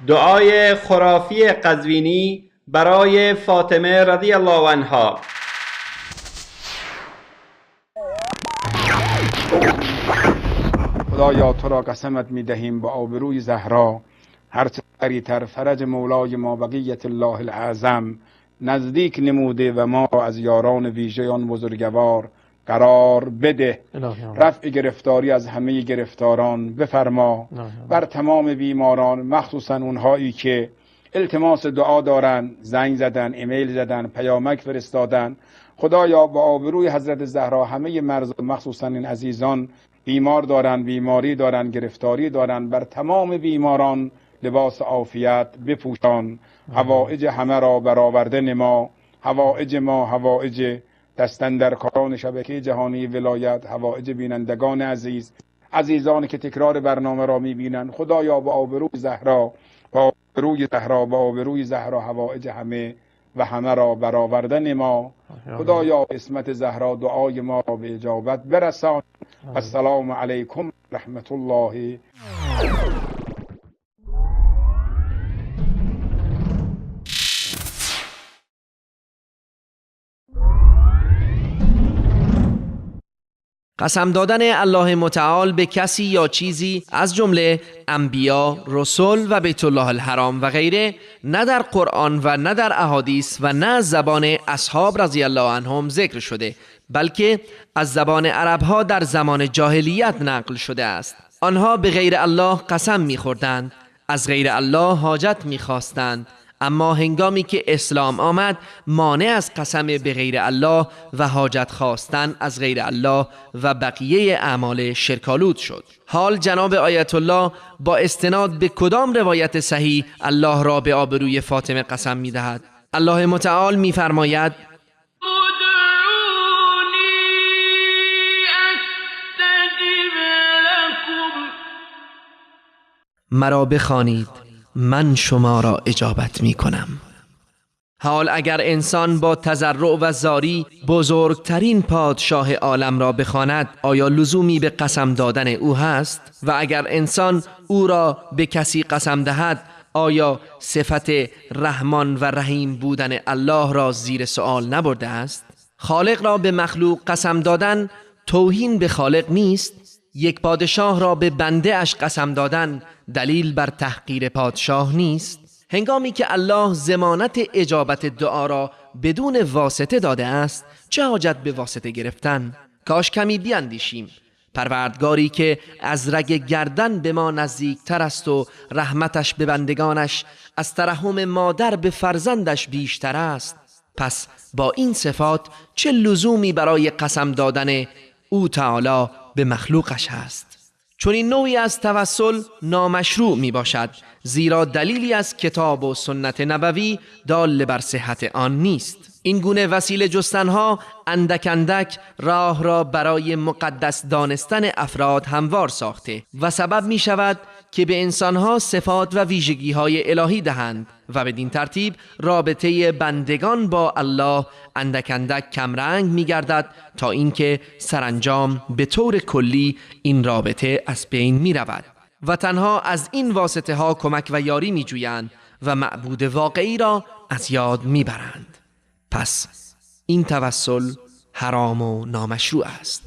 دعای خرافی قزوینی برای فاطمه رضی الله عنها. خدایا تو را قسمت می دهیم با آبروی زهرا، هر سریعتر فرج مولای ما بقیت الله الاعظم نزدیک نموده و ما از یاران ویژه آن بزرگوار قرار بده. رفع گرفتاری از همه گرفتاران بفرما، بر تمام بیماران مخصوصا اونهایی که التماس دعا دارن، زنگ زدن، ایمیل زدن، پیامک فرستادن. خدایا با آبروی حضرت زهرا همه مرض مخصوصا این عزیزان بیمار دارن، بیماری دارن، گرفتاری دارن، بر تمام بیماران لباس عافیت بپوشان. حوائج همه را برآورده نما، حوائج ما، حوائج دستاندرکاران شبکه جهانی ولایت، حوائج بینندگان عزیز، عزیزانی که تکرار برنامه را میبینن. خدایا با آبروی زهرا، با آبروی زهرا، با آبروی زهرا حوائج همه و همه را برآورده نما. خدایا اسمت زهرا دعای ما را به اجابت برسان. السلام علیکم رحمت الله. قسم دادن الله متعال به کسی یا چیزی از جمله انبیا، رسول و بیت الله الحرام و غیره نه در قرآن و نه در احادیث و نه از زبان اصحاب رضی الله عنهم ذکر شده، بلکه از زبان عربها در زمان جاهلیت نقل شده است. آنها به غیر الله قسم می‌خوردند، از غیر الله حاجت می‌خواستند، اما هنگامی که اسلام آمد مانع از قسم به غیر الله و حاجت خواستن از غیر الله و بقیه اعمال شرکالود شد. حال جناب آیت الله با استناد به کدام روایت صحیح الله را به آبروی فاطمه قسم می دهد؟ الله متعال می فرماید مرا بخوانید من شما را اجابت می کنم. حال اگر انسان با تضرع و زاری بزرگترین پادشاه عالم را بخواند، آیا لزومی به قسم دادن او هست؟ و اگر انسان او را به کسی قسم دهد، آیا صفت رحمان و رحیم بودن الله را زیر سوال نبرده است؟ خالق را به مخلوق قسم دادن توهین به خالق نیست؟ یک پادشاه را به بنده اش قسم دادن دلیل بر تحقیر پادشاه نیست؟ هنگامی که الله ضمانت اجابت دعا را بدون واسطه داده است، چه حاجت به واسطه گرفتن؟ کاش کمی بیاندیشیم. پروردگاری که از رگ گردن به ما نزدیکتر است و رحمتش به بندگانش از ترحم مادر به فرزندش بیشتر است، پس با این صفات چه لزومی برای قسم دادن او تعالی به مخلوقش هست؟ چون این نوعی از توسل نامشروع می باشد، زیرا دلیلی از کتاب و سنت نبوی دال بر صحت آن نیست. این گونه وسیله جستنها اندک اندک راه را برای مقدس دانستن افراد هموار ساخته و سبب می شود که به انسانها صفات و ویژگی های الهی دهند و بدین ترتیب رابطه بندگان با الله اندک اندک کمرنگ می گردد تا اینکه سرانجام به طور کلی این رابطه از بین می رود و تنها از این واسطه ها کمک و یاری می جویند و معبود واقعی را از یاد می برند. پس این توسل حرام و نامشروع است.